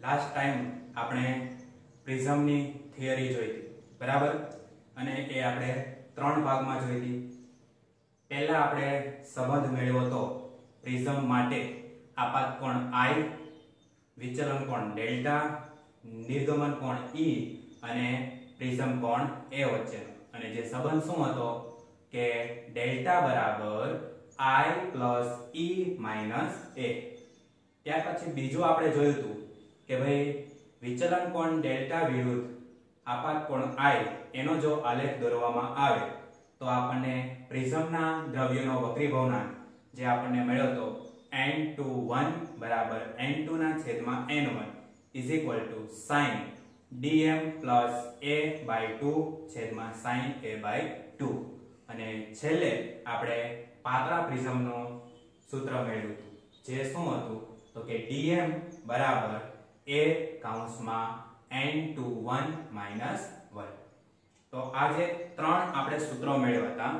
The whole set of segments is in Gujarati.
લાસ્ટ ટાઈમ આપણે પ્રિઝમની થિયરી જોઈ હતી, બરાબર? અને એ આપણે 3 ભાગમાં જોઈ હતી. પહેલા આપણે સંબંધ મેળવ્યો તો પ્રિઝમ માટે આપાત કોણ I, વિચલન કોણ ડેલ્ટા, નિર્ગમન કોણ E અને પ્રિઝમ કોણ A વચ્ચેનો. અને જે સંબંધ શું હતો કે ડેલ્ટા બરાબર I plus E minus A. ત્યાર પછી બીજું આપણે જોયું હતું કે ભાઈ વિચલન કોણ ડેલ્ટા વિરુદ્ધ આપાત કોણ I એનો જો આલેખ દોરવામાં આવે તો આપણને પ્રિઝમના દ્રવ્યનો વક્રીભવનાંક જે આપણને મળ્યો તો n21 બરાબર n2 ના છેદમાં n1 is equal to sin dm plus a by 2 છેદમાં sin a by 2. અને છેલ્લે આપણે પાતળા પ્રિઝમનું સૂત્ર મેળવ્યું હતું જે શું હતું તો કે dm બરાબર a કૌંસમાં n21 minus 1. તો આ જે 3 આપણે સૂત્રો મેળવ્યા હતા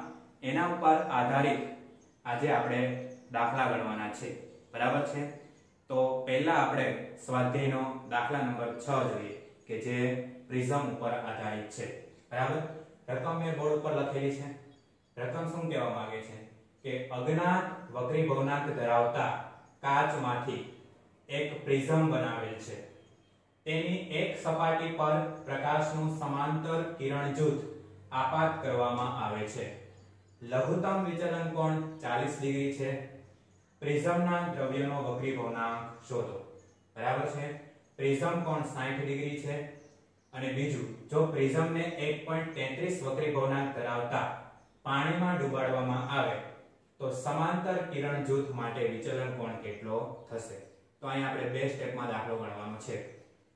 એના ઉપર આધારિત આજે આપણે દાખલા ગણવાના છે, બરાબર છે? તો પહેલા આપણે સ્વાધ્યાયનો દાખલા નંબર 6 જોઈએ કે જે પ્રિઝમ ઉપર આધારિત છે, બરાબર? રકમ મેં બોર્ડ ઉપર લખેલી છે. રકમ શું કહેવા માંગે છે કે અજ્ઞાત વક્રીભવનાંક ધરાવતા કાચમાંથી એક પ્રિઝમ બનાવેલ છે. તેની એક સપાટી પર પ્રકાશનું સમાંતર કિરણ જૂથ આપાત કરવામાં આવે છે. લઘુત્તમ વિચલન કોણ 40 ડિગ્રી છે. પ્રિઝમના દ્રવ્યનો વક્રીભવનાંક શોધો, બરાબર છે? પ્રિઝમ કોણ 60 ડિગ્રી છે. અને બીજું, જો પ્રિઝમને 1.33 વક્રીભવનાંક ધરાવતા પાણીમાં ડુબાડવામાં આવે તો સમાંતર કિરણ જૂથ માટે વિચલન કોણ કેટલો થશે? તો અહીં આપણે બે સ્ટેપમાં દાખલો ગણવાનો છે.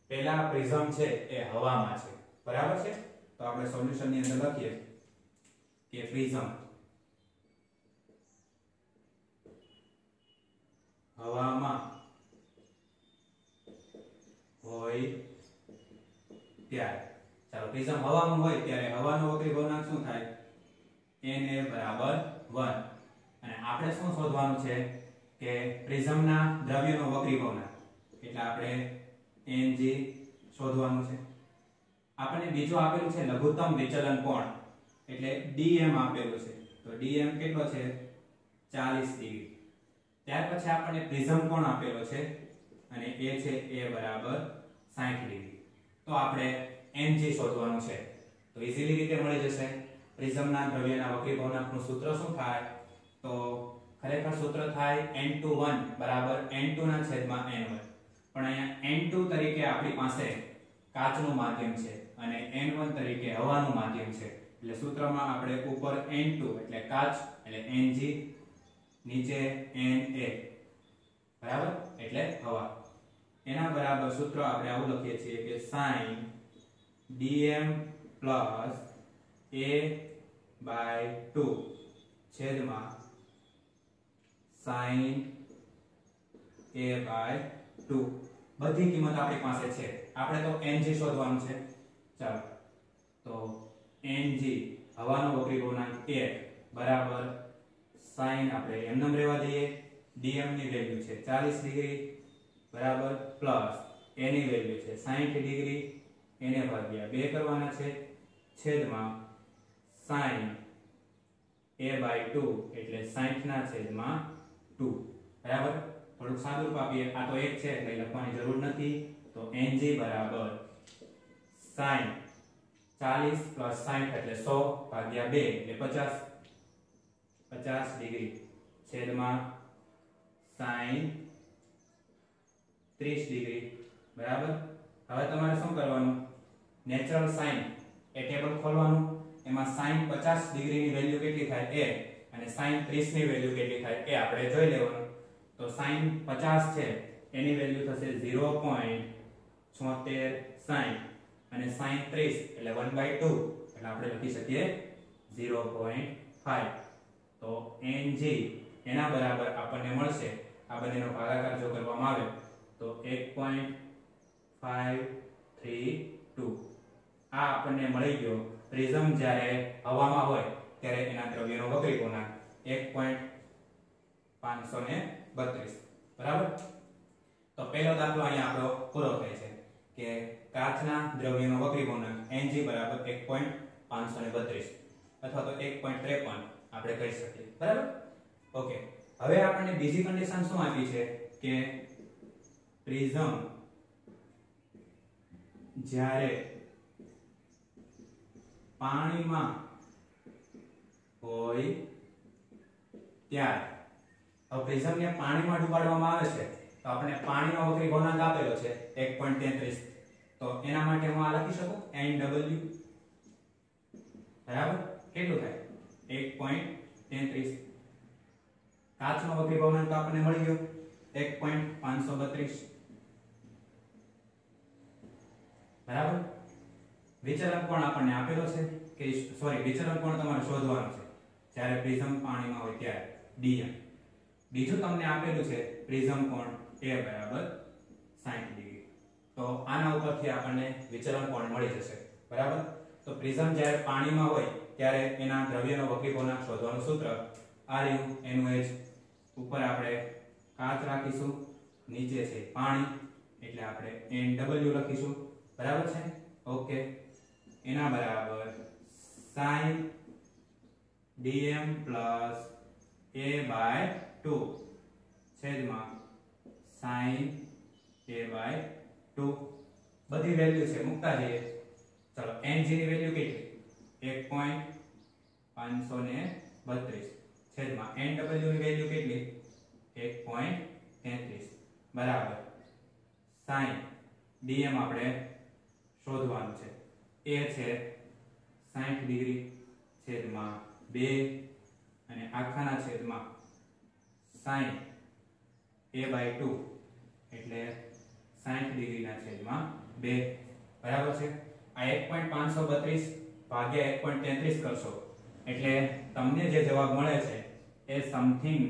પહેલા પ્રિઝમ છે એ હવામાં છે, બરાબર છે? તો આપણે સોલ્યુશનની અંદર લખીએ કે પ્રિઝમ હવામાં હોય ત્યારે, ચાલો પ્રિઝમ હવામાં હોય ત્યારે હવાનો વક્રીભવનાંક શું થાય? Na બરાબર 1. અને આપણે શું શોધવાનું છે કે પ્રિઝમના દ્રવ્યનો વક્રીભવનાંક, એટલે આપણે Ng શોધવાનું છે. આપણને બીજું આપેલું છે લઘુત્તમ વિચલન કોણ, એટલે dm આપેલું છે. તો dm કેટલો છે? 40 ડિગ્રી. ત્યાર પછી આપણને પ્રિઝમ કોણ આપેલો છે અને એ છે a બરાબર 60 ડિગ્રી. તો આપણે Ng શોધવાનું છે. તો ઈઝીલી રીતે મળી જશે. પ્રિઝમના દ્રવ્યના વક્રીભવનાંકનું સૂત્ર શું થાય? તો ખરેખર સૂત્ર થાય n21 બરાબર n2 ના છેદમાં n1. પણ અહીંયા n2 તરીકે આપણી પાસે કાચનું માધ્યમ છે અને n1 તરીકે હવાનું માધ્યમ છે. એટલે સૂત્રમાં આપણે ઉપર n2 એટલે કાચ એટલે Ng, નીચે Na બરાબર એટલે હવા. એના બરાબર સૂત્ર આપણે આવું લખીએ છીએ કે sin dm plus a by 2 છેદમાં sin a by 2. બધી કિંમત આપણી પાસે છે. આપણે તો Ng શોધવાનું છે. ચાલો તો Ng હવાનો વક્રીભવનાંક 1 બરાબર sin આપણે એમનેમ રહેવા દઈએ. dm ની વેલ્યુ છે 40 ડિગ્રી બરાબર પ્લસ a ની વેલ્યુ છે 60 ડિગ્રી. એને ભાગ્યા 2 કરવાના છે છેદમાં sin a by 2 એટલે 60 ના છેદમાં 2, બરાબર? થોડુંક સાદું રૂપ આપીએ. આ તો 1 છે એટલે લખવાની જરૂર નથી. તો Ng બરાબર sin 40 plus 60 એટલે 100 ભાગ્યા 2 એટલે 50 ડિગ્રી છેદમાં sin 30 ડિગ્રી, બરાબર? હવે તમારે શું કરવાનું? નેચરલ સાઇન એ ટેબલ ખોલવાનું. એમાં sin 50 ડિગ્રીની વેલ્યુ કેટલી થાય a અને sin 30 ની વેલ્યુ કેટલી થાય એ આપણે જોઈ લેવાનું. તો sin 50 છે એની વેલ્યુ થશે 0.76 sin અને sin 30 એટલે 1/2 એટલે આપણે લખી શકીએ 0.5. તો Ng એના બરાબર આપણને મળશે, આ બંનેનો ભાગાકાર જો કરવામાં આવે તો 1.532. આ આપણને મળી ગયો પ્રિઝમ જ્યારે હવામાં હોય ત્યારે એના દ્રવ્યનો વક્રીભવનાંક 1.532, બરાબર? તો પહેલો દાખલો અહીંયા આપણો પૂરો થાય છે કે કાચના દ્રવ્યનો વક્રી ગુણાંક Ng બરાબર 1.532 અથવા તો 1.53 આપણે કહી શકીએ, બરાબર? ઓકે, હવે આપણને બીજી કન્ડિશન શું આપી છે કે પ્રિઝમ જ્યારે પાણીમાં હોય ત્યારે, હવે પ્રિઝમને પાણીમાં ડુબાડવામાં આવે છે તો આપણે પાણીનો વક્રી ગુણાંક આપેલો છે 1.33, તો એના માટે હું આ લખી શકું Nw બરાબર કેટલું થાય 1.33. કાચનો વક્રી ગુણાંક આપણને મળી ગયો 1.532 બરાબર. વિચલન કોણ આપણને આપેલો છે કે સોરી વિચલન કોણ તમારે શોધવાનું છે જ્યારે પ્રિઝમ પાણીમાં હોય ત્યારે dm. બીજું તમને આપેલું છે પ્રિઝમ કોણ a બરાબર 60 ડિગ્રી. તો આના ઉપરથી આપણને વિચલન કોણ મળી જશે, બરાબર. તો પ્રિઝમ જ્યારે પાણીમાં હોય ત્યારે એના દ્રવ્યનો વક્રી ગુણાંક શોધવાનું સૂત્ર આ રહ્યું એનું એ જ. ઉપર આપણે કાચ રાખીશું, નીચે છે પાણી એટલે આપણે Nw લખીશું, બરાબર છે? ઓકે, એના બરાબર sin dm plus a/2 છેદમાં sin a/2. બધી વેલ્યુ છે મૂકતા જઈએ. ચલો Ng ની વેલ્યુ કેટલી 1.532 છેદમાં Nw ની વેલ્યુ કેટલી 1.33 બરાબર sin dm આપણે શોધવાનું છે. એ છે 60 ડિગ્રી છેદમાં 2 અને આખાના છેદમાં sin a/2 એટલે 60 ડિગ્રીના છેદમાં 2 બરાબર છે. આ 1.532 ભાગ્યા 1.33 કરશો એટલે તમને જે જવાબ મળે છે એ સમથિંગ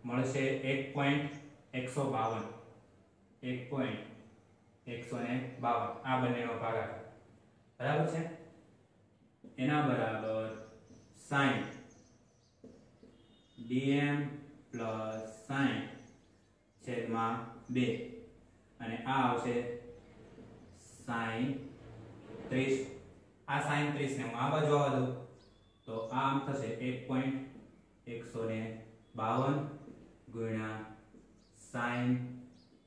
મળશે 1.152. 1.152 આ બંનેનો ભાગાકાર, બરાબર છે? એના બરાબર sin dm plus sin છેદમાં 2 અને આ આવશે sin 30. આ sin 30 ને હું આ બાજુ આવવા દઉં તો આ આમ થશે 1.152 ગુણ્યા sin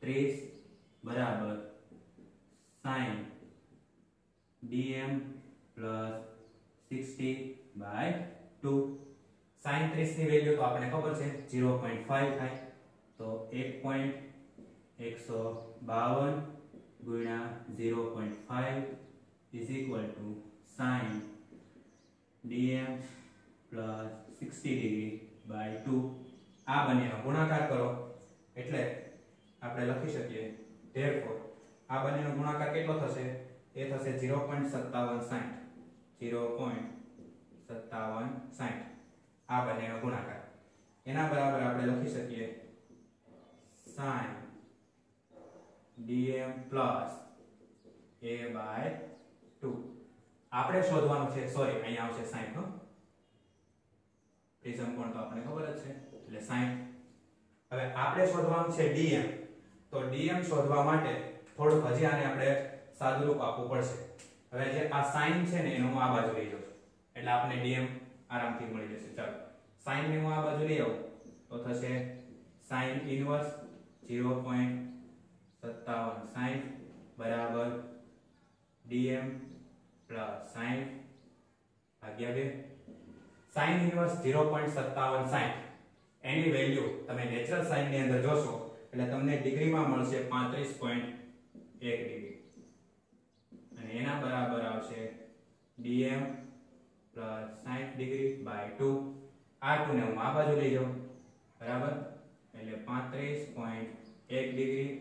30 બરાબર sin dm plus 60/2. sin 30 ની વેલ્યુ તો આપણે ખબર છે 0.5 થાય, તો 1.152 ગુણ્યા 0.5 is equal to sin dm plus 60 degree by 2. આ બંનેનો ગુણાકાર કરો એટલે આપણે લખી શકીએ therefore આ બંનેનો ગુણાકાર કેટલો થશે એ થશે 0.5760. 0.5760 આ બંનેનો ગુણાકાર. એના બરાબર આપણે લખી શકીએ sin dm plus a/2. આપણે શોધવાનું છે સોરી અહીંયા આવશે 60 નો પ્રિઝમ કોણ તો આપણે ખબર જ છે એટલે 60. હવે આપણે શોધવાનું છે dm. તો dm શોધવા માટે થોડુંક હજી આને આપણે સાદું રૂપ આપવું પડશે. હવે જે આ sin છે ને એનું હું આ બાજુ લઈ જાઉં એટલે આપણે dm આરામથી મળી જશે. ચાલો sin ને હું આ બાજુ લઈ આવું તો થશે sin ઇન્વર્સ 0.5760 બરાબર dm plus sin ભાગ્યા 2. sin ઇન્વર્સ 0.5760 એની વેલ્યુ તમે નેચરલ સાઇન ની અંદર જોશો એટલે તમને ડિગ્રીમાં મળશે 35.1 ડિગ્રી અને એના બરાબર આવશે dm plus 60 ડિગ્રી by 2. આ 2 ને હું આ બાજુ લઈ જાઉં બરાબર એટલે 35.1 ડિગ્રી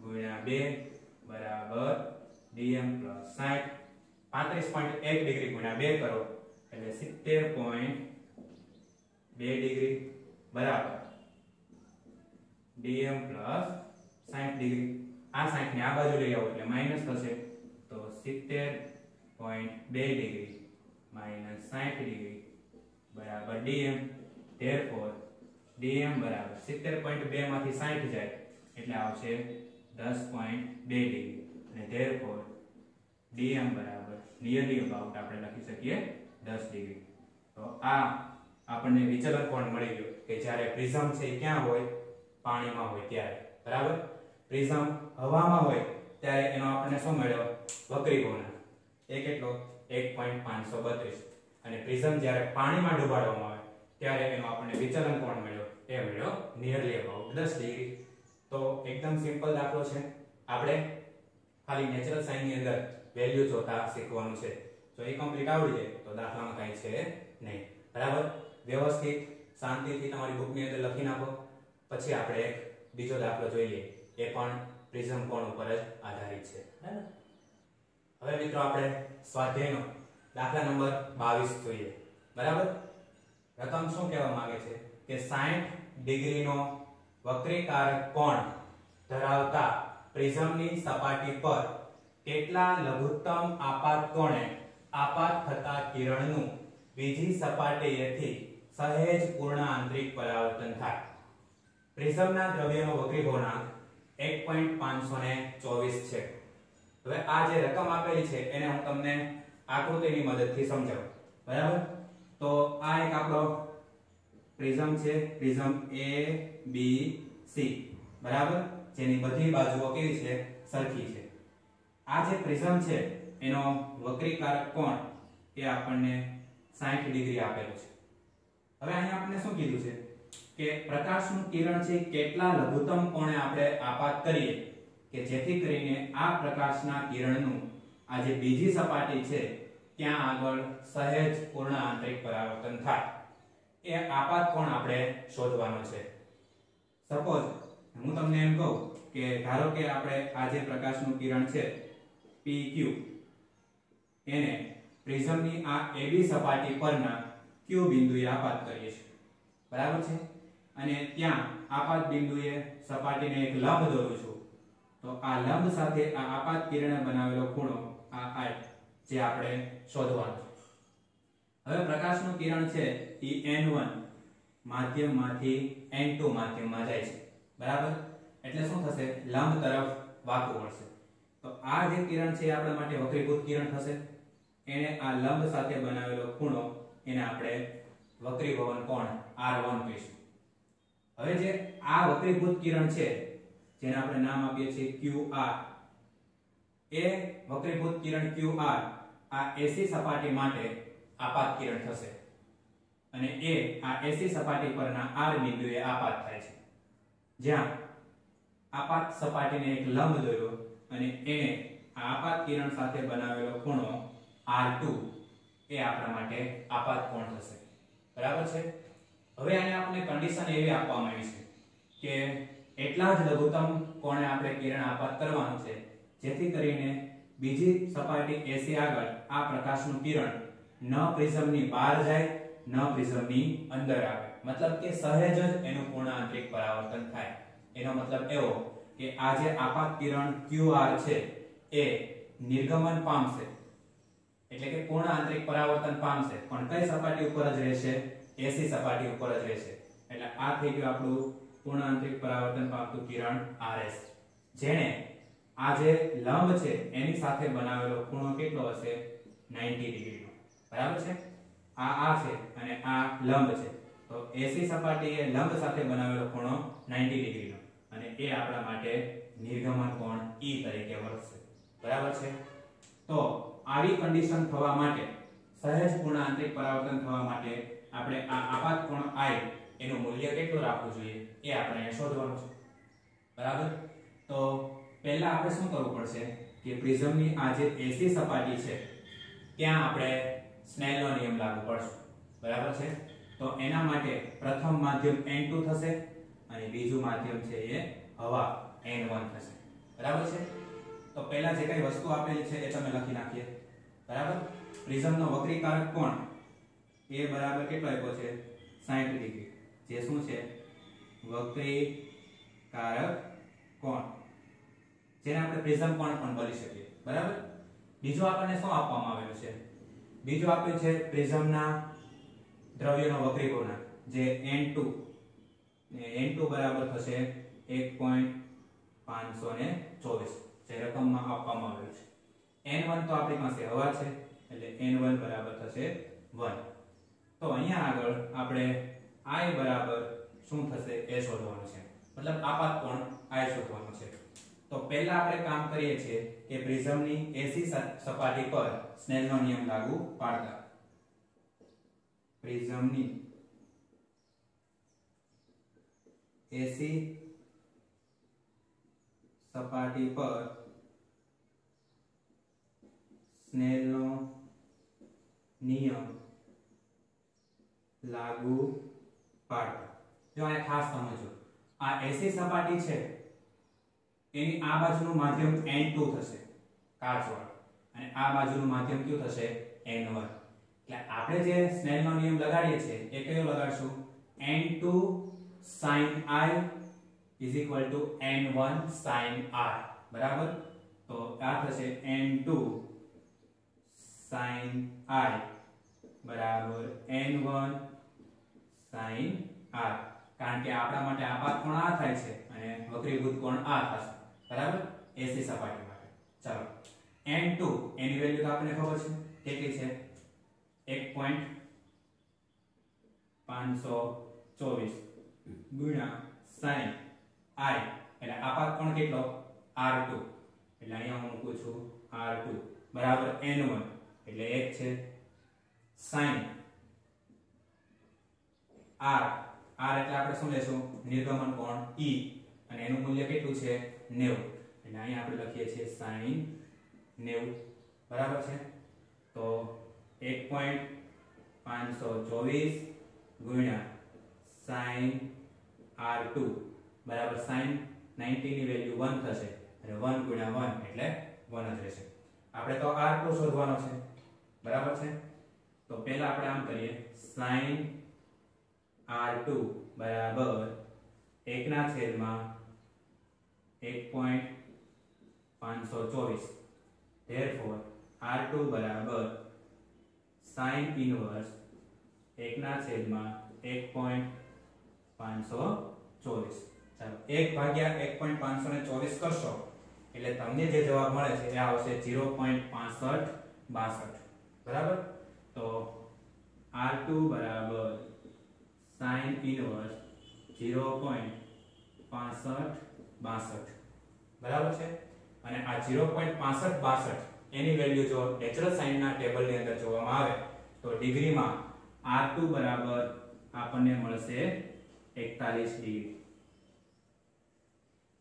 ગુણ્યા 2 બરાબર dm plus 60. 35.1 ડિગ્રી ગુણ્યા 2 કરો એટલે 70.2 ડિગ્રી બરાબર dm plus 60 ડિગ્રી. આ 60 ને આ બાજુ લઈ આવો એટલે માઈનસ થશે તો 70.2 ડિગ્રી minus 60 ડિગ્રી બરાબર dm. therefore dm બરાબર 70.2 માંથી 60 જાય એટલે આવશે 10.2 ડિગ્રી અને therefore dm બરાબર નિયરલી અબાઉટ આપણે લખી શકીએ 10 ડિગ્રી. તો આ આપણને વિચલન કોણ મળી ગયો કે જ્યારે પ્રિઝમ છે એ ક્યાં હોય? પાણીમાં હોય ત્યારે. બરાબર. પ્રિઝમ હવામાં હોય ત્યારે એનો આપણને શું મળ્યો? વક્રી ગુણાંક. એ કેટલો? 1.532. અને પ્રિઝમ જ્યારે પાણીમાં ડુબાડવામાં આવે ત્યારે એનો આપણને વિચલન કોણ મળ્યો? એ મળ્યો નિયરલી અબાઉટ 10 ડિગ્રી. તો એકદમ સિમ્પલ દાખલો છે. આપણે ખાલી નેચરલ સાઇન ની અંદર વેલ્યુ જોતા શીખવાનું છે. જો એ કમ્પ્લીટ આવડી જાય તો દાખલામાં કાંઈ છે નહીં. બરાબર. વ્યવસ્થિત શાંતિથી તમારી બુકની અંદર લખી નાખો. પછી આપણે એક બીજો દાખલો જોઈએ. એ પણ પ્રિઝમ કોણ ઉપર જ આધારિત છે. બરાબર. હવે મિત્રો આપણે સ્વાધ્યાયનો દાખલા નંબર 22 જોઈએ. બરાબર. રકમ શું કહેવા માંગે છે કે 60 ડિગ્રીનો વક્રીકારક કોણ ધરાવતા પ્રિઝમની સપાટી પર કેટલા લઘુત્તમ આપાત કોણે આપાત થતા કિરણનું બીજી સપાટીએથી સહેજ પૂર્ણ આંતરિક પરાવર્તન થાય. પ્રિઝમના દ્રવ્યનો વક્રી ગુણાંક 1.524 છે. હવે આ જે રકમ આપેલી છે એને હું તમને આકૃતિની મદદથી સમજાવું. બરાબર. તો આ એક આપણો પ્રિઝમ છે. Prism A B C. બરાબર. જેની બધી બાજુઓ કેવી છે? સરખી છે. આ જે પ્રિઝમ છે એનો વક્રીકારક કોણ એ આપણને 60 ડિગ્રી આપેલો છે. હવે અહીંયા આપણે શું કીધું છે કે પ્રકાશનું કિરણ છે કેટલા લઘુત્તમ કોણે આપણે આપાત કરીએ કે જેથી કરીને આ પ્રકાશના કિરણનું આ જે બીજી સપાટી છે ત્યાં આગળ સહેજ પૂર્ણ આંતરિક પરાવર્તન થાય. એ આપાત કોણ આપણે શોધવાનો છે. સપોઝ હું તમને એમ કહું કે ધારો કે આપણે આ જે પ્રકાશનું કિરણ છે PQ એને પ્રિઝમની આ AB સપાટી પરના Q બિંદુએ આપાત કરીએ છીએ. બરાબર છે. અને ત્યાં આપાત બિંદુએ સપાટીને એક લંબ દોરું છું. તો આ લંબ સાથે આ આપાત કિરણે બનાવેલો ખૂણો આ I જે આપણે શોધવાનો છે. હવે પ્રકાશનું કિરણ છે એ N1 માધ્યમમાંથી N2 માધ્યમમાં જાય છે. બરાબર. એટલે શું થશે? લંબ તરફ વાંકું મળશે. તો આ જે કિરણ છે એ આપણા માટે વક્રીભૂત કિરણ થશે. એને આ લંબ સાથે બનાવેલો ખૂણો એને આપણે વક્રીભવન કોણ R1 કહીશું. હવે જે આ વક્રીભૂત કિરણ છે જેને આપણે નામ આપીએ છીએ QR, એ વક્રીભૂત કિરણ QR આ AC સપાટી માટે આપાત કિરણ થશે અને એ આ AC સપાટી પરના R બિંદુએ આપાત થાય છે. જ્યાં આપાત સપાટીને એક લંબ દોર્યો અને એને આ આપાત કિરણ સાથે બનાવેલો ખૂણો R2 એ આપણા માટે આપાત કોણ થશે. બરાબર છે. હવે આને આપણે કન્ડિશન એવી આપવામાં આવી છે કે એટલા જ લઘુત્તમ કોણે આપણે કિરણ આપાત કરવાનું છે જેથી કરીને બીજી સપાટી AC આગળ આ પ્રકાશનું કિરણ ન પ્રિઝમની બહાર જાય ન પ્રિઝમની અંદર આવે. મતલબ કે સહેજ જ એનું પૂર્ણ આંતરિક પરાવર્તન થાય. એનો મતલબ એવો કે આ જે આપાત કિરણ QR છે એ નિર્ગમન પામશે એટલે કે પૂર્ણ આંતરિક પરાવર્તન પામશે પણ કઈ સપાટી ઉપર જ રહેશે? AC સપાટી ઉપર જ રહેશે. એટલે આ થઈ ગયું આપણું પૂર્ણ આંતરિક પરાવર્તન પામતું કિરણ RS. જેણે આ જે લંબ છે એની સાથે બનાવેલો ખૂણો કેટલો હશે? 90 ડિગ્રીનો. બરાબર છે. આ છે અને આ લંબ છે. તો AC સપાટી એ લંબ સાથે બનાવેલો ખૂણો 90 ડિગ્રીનો અને એ આપણા માટે નિર્ગમન કોણ E તરીકે વર્તશે. બરાબર છે. તો આવી કન્ડિશન થવા માટે સહેજ પૂર્ણ આંતરિક પરાવર્તન થવા માટે આપણે આ આપાત કોણ I એનું મૂલ્ય કેટલું રાખવું જોઈએ એ આપણે શોધવાનું છે. બરાબર. તો પહેલા આપણે શું કરવું પડશે કે પ્રિઝમની આ જે AC સપાટી છે ત્યાં આપણે સ્નેલનો નિયમ લાગુ પડશે. બરાબર છે. તો એના માટે પ્રથમ માધ્યમ N2 થશે અને બીજું માધ્યમ છે એ હવા N1 થશે. બરાબર છે. તો પહેલા જે કઈ વસ્તુ આપેલી છે એ તમે લખી નાખીએ. બરાબર. પ્રિઝમનો વક્રીકારક કોણ એ બરાબર કેટલો આપ્યો છે? 60 ડિગ્રી. જે શું છે? વક્રીકારક કોણ, જેને આપણે પ્રિઝમ કોણ પણ બોલી શકીએ. બરાબર. બીજું આપણને શું આપવામાં આવેલું છે? બીજું આપ્યું છે પ્રિઝમના દ્રવ્યનો વક્રી ગુણાંક જે N2 બરાબર થશે 1.532. 524 જે રકમમાં આપવામાં આવેલ છે. n1 તો આપણી પાસે હવા છે એટલે n1 બરાબર થશે 1. તો અહીંયા આગળ આપણે I બરાબર શું થશે એ શોધવાનું છે, મતલબ આપાત કોણ I શોધવાનું છે. તો પહેલા આપણે કામ કરીએ છીએ કે પ્રિઝમની એસી સપાટી પર સ્નેલનો નિયમ લાગુ પાડતા. પ્રિઝમની એસી સપાટી પર સ્નેલનો નિયમ લાગુ પાડતા. જો આ ખાસ સમજો, આ એસી સપાટી છે એની આ બાજુનું માધ્યમ n2 થશે કાચવાળું અને આ બાજુનું માધ્યમ કયું થશે n1. એટલે આપણે જે સ્નેલનો નિયમ લગાડીએ છીએ એ કયો લગાડશું n2 sin I = n1 sin R બરાબર. તો આ થશે n2 sin I બરાબર n1 sin R, કારણ કે આપણા માટે આપાત કોણ આ થાય છે અને વક્રીભૂત કોણ આ થશે બરાબર એસી સપાટી માટે. ચાલો n2 એની વેલ્યુ તો આપણને ખબર છે કેટલી છે 1.524 ગુણ્યા sin I એટલે આપાત કોણ કેટલો R2 એટલે અહીંયા હું મૂકું છું R2 બરાબર n1 એટલે 1 છે sin R એટલે આપણે શું લેશું નિર્ગમન કોણ E અને એનું મૂલ્ય કેટલું છે 90 એટલે અહીંયા આપણે લખીએ છીએ sin 90 બરાબર છે. તો 1.524 ગુણ્યા sin R2 બરાબર sin 90 ની વેલ્યુ 1 થશે અને 1 ગુણ્યા 1 એટલે 1 જ રહેશે. આપણે તો R2 શોધવાનો છે બરાબર છે. તો પહેલા આપણે આમ કરીએ sin R2 બરાબર 1/1.524 therefore R2 બરાબર sin inverse 1/1.524. ચાલો 1/1.524 કરશો એટલે તમને જે જવાબ મળે છે એ આવશે 0.6562 બરાબર. તો R2 બરાબર sin inverse 0.6562 બરાબર છે. અને આ 0.6562 એની વેલ્યુ જો નેચરલ સાઈન ના ટેબલ ની અંદર જોવામાં આવે તો ડિગ્રીમાં R2 બરાબર આપણને મળશે 41 ડિગ્રી.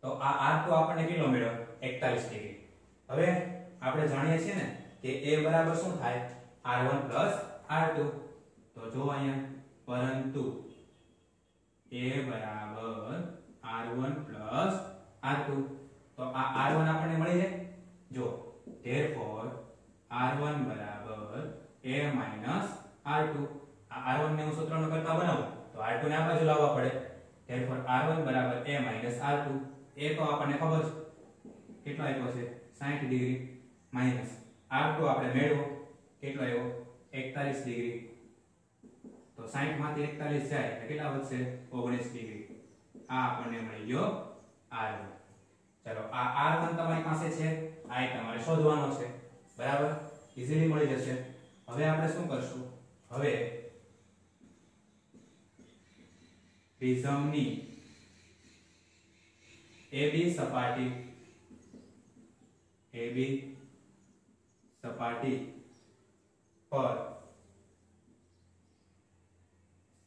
તો આ R2 આપણને કેટલો મળ્યો 41 ડિગ્રી. હવે આપણે જાણીએ છીએ ને કે A બરાબર શું થાય R1 R2. તો જો અહીંયા પરંતુ A બરાબર R1 R2 તો આ R1 આપણને મળી જાય. જો therefore R1 બરાબર A R2. આ R1 ને હું સૂત્રનો કરતા બનાવું તો R2 ને આ બાજુ લાવવા પડે. therefore R1 બરાબર A R2. A તો આપણને ખબર છે કેટલો આવ્યો છે 60 ડિગ્રી માઈનસ R2 આપણે મેળવો કેટલો આવ્યો 41 ડિગ્રી. તો 60 માંથી 41 જાય એટલે કેટલા વધશે 19 ડિગ્રી. આ આપણને મળી ગયો R1. ચલો આ R1 તમારી પાસે છે, I તમારે શોધવાનો છે બરાબર, ઈઝીલી મળી જશે. હવે આપણે શું કરશું, હવે પ્રિઝમની AB સપાટી પર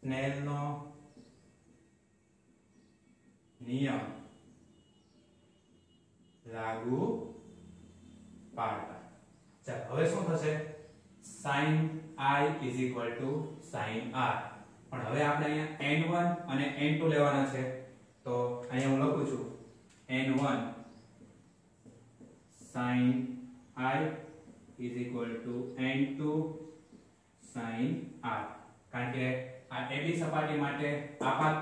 સ્નેલનો નિયમ લાગુ પાડતા. ચાલો હવે શું થશે sin I sin R. પણ હવે આપણે અહીંયા n1 અને n2 લેવાના છે. તો અહીંયા હું લખું છું n1 sin I n2 sin R. કારણ કે આ AB સપાટી માટે આપાત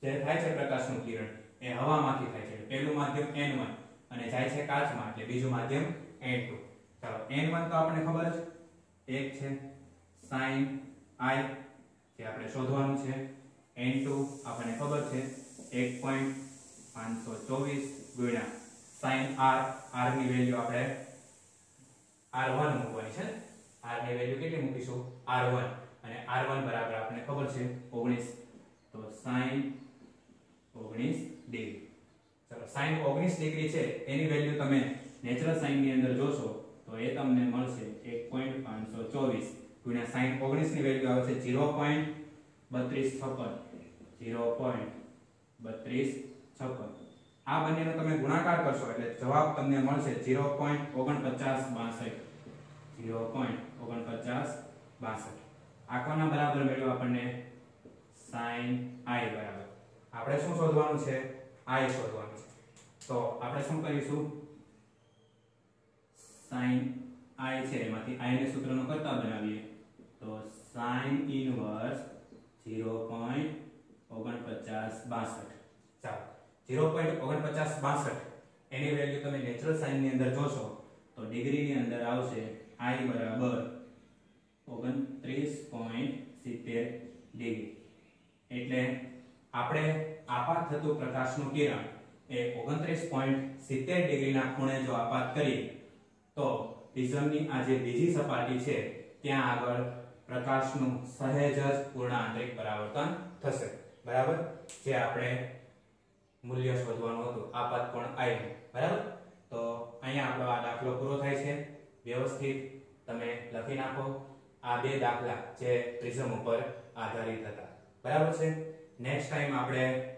જે થાય છે પ્રકાશનું કિરણ એ હવામાંથી થાય છે. પહેલું માધ્યમ n1 અને જાય છે કાચમાં એટલે બીજું માધ્યમ n2. ચાલો n1 તો આપણને ખબર છે 1 છે sin I જે આપણે શોધવાનું છે. n2 આપણને ખબર છે 1.524 ગુણ્યા sin r, r ની વેલ્યુ આપણે r1 મૂકવાની છે. r ની વેલ્યુ કેટલી મૂકીશું? r1, અને r1 બરાબર આપણને ખબર છે 19, તો sin 19 ડિગ્રી. ચલો sin 19 ડિગ્રી છે એની વેલ્યુ તમે નેચરલ સાઇન ની અંદર જોશો તો એ તમને મળશે 1.524 ગુણ્યા sin 19 ની વેલ્યુ આવે છે 0.3256. આ બંનેનો તમે ગુણાકાર કરશો એટલે જવાબ તમને મળશે 0.4962. 0.4962. આ કોના બરાબર મેળવ્યું આપણને? sin i બરાબર. આપણે શું શોધવાનું છે? i શોધવાનું છે. તો આપણે શું કરીશું? sin i છે એમાંથી i ને સૂત્રનો કરતા બનાવીએ તો sin ઇનવર્સ 0.4962. ચાલો 0.4962 એની વેલ્યુ તમે નેચરલ સાઇન ની અંદર જોશો તો ડિગ્રી ની અંદર આવશે i બરાબર 29.70 ડિગ્રી. એટલે આપણે આપાત થતું પ્રકાશનું કિરણ એ 29.70 ડિગ્રીના ખૂણે જો આપાત કરીએ તો પ્રિઝમની આ જે બીજી સપાટી છે ત્યાં આગળ પ્રકાશનું સહેજ જ પૂર્ણ આંતરિક પરાવર્તન થશે. બરાબર? જે આપણે મૂલ્ય શોધવાનું હતું આપાત કોણ i નું. બરાબર? તો અહીંયા આપણો આ દાખલો પૂરો થાય છે. વ્યવસ્થિત તમે લખી નાખો આ બે દાખલા જે પ્રિઝમ ઉપર આધારિત હતા. બરાબર છે? નેક્સ્ટ ટાઈમ આપણે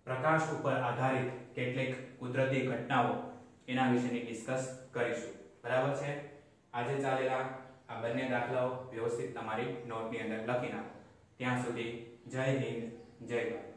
પ્રકાશ ઉપર આધારિત કેટલીક કુદરતી ઘટનાઓ એના વિશેની ડિસ્કસ કરીશું. બરાબર છે? આજે ચાલેલા આ બંને દાખલાઓ વ્યવસ્થિત તમારી નોટની અંદર લખી નાખો. ત્યાં સુધી જય હિન્દ, જય ભારત.